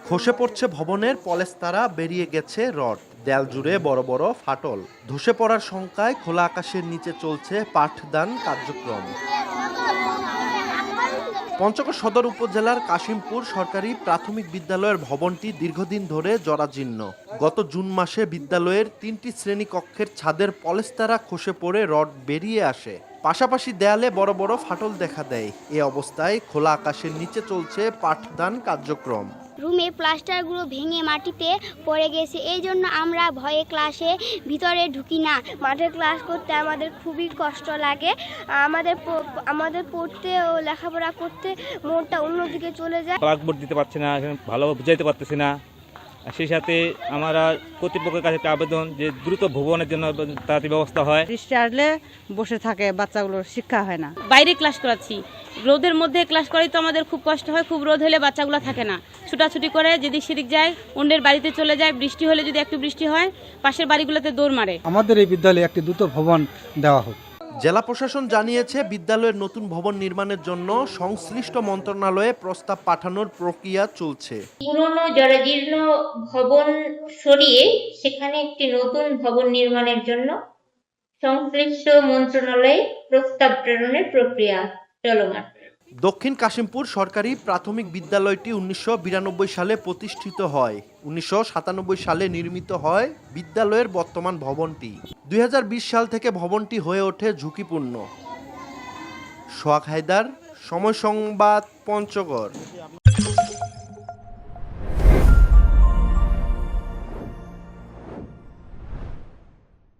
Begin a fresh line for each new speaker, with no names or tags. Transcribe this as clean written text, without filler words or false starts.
খসে পড়ছে ভবনের পলেস্তারা, বেরিয়ে গেছে রড, দেয়াল জুড়ে বড় বড় ফাটল। ধসে পড়ার শঙ্কায় খোলা আকাশের নিচে চলছে পাঠদান কার্যক্রম। পঞ্চগড় সদর উপজেলার কাশিমপুর সরকারি প্রাথমিক বিদ্যালয়ের ভবনটি দীর্ঘদিন ধরে জরাজীর্ণ। গত জুন মাসে বিদ্যালয়ের ৩টি শ্রেণীকক্ষের ছাদের পলেস্তারা খসে পড়ে রড বেরিয়ে আসে। পাশাপাশি দেয়ালে বড় বড় ফাটল দেখা দেয়। এ অবস্থায় খোলা আকাশের নিচে চলছে পাঠদান কার্যক্রম।
রুমে প্লাস্টারগুলো ভেঙে মাটিতে পড়ে গেছে, এই জন্য আমরা ভয়ে ক্লাসে ভিতরে ঢুকি না। মাঠে ক্লাস করতে আমাদের খুবই কষ্ট লাগে। আমাদের পড়তে ও লেখাপড়া করতে মনটা অন্যদিকে চলে যায়।
ব্ল্যাকবোর্ড দিতে পারছি না, ভালোভাবে বুঝাইতে পারতেছি না। সেই সাথে আমরা কর্তৃপক্ষের কাছে একটা আবেদন যে দ্রুত ভবনের জন্য তাড়াতাড়ি ব্যবস্থা হয়।
বৃষ্টি আসলে বসে থাকে, বাচ্চাগুলোর শিক্ষা হয় না।
বাইরে ক্লাস করাচ্ছি, রোদের মধ্যে ক্লাস করাই তো আমাদের খুব কষ্ট হয়। খুব রোদ হলে বাচ্চাগুলো থাকে না, ছুটাছুটি করে যেদিক সেদিক যায়, অন্যের বাড়িতে চলে যায়। বৃষ্টি হলে যদি একটু বৃষ্টি হয়, পাশের বাড়িগুলোতে দৌড় মারে।
আমাদের এই বিদ্যালয়ে একটি দ্রুত ভবন দেওয়া হোক।
জেলা প্রশাসন জানিয়েছে, বিদ্যালয়ের নতুন ভবন নির্মাণের জন্য সংশ্লিষ্ট মন্ত্রণালয়ে প্রস্তাব পাঠানোর প্রক্রিয়া চলছে।
পুরনো জরাজীর্ণ ভবন সরিয়ে সেখানে একটি নতুন ভবন নির্মাণের জন্য সংশ্লিষ্ট মন্ত্রণালয়ে প্রস্তাব প্রেরণের প্রক্রিয়া চলমান।
দক্ষিণ কাশিমপুর সরকারি প্রাথমিক বিদ্যালয়টি ১৯৯২ সালে প্রতিষ্ঠিত হয়। ১৯৯৭ সালে নির্মিত হয় বিদ্যালয়ের বর্তমান ভবনটি। ২০২০ সাল থেকে ভবনটি হয়ে ওঠে ঝুঁকিপূর্ণ। সোহাগ হায়দার, সময় সংবাদ, পঞ্চগড়।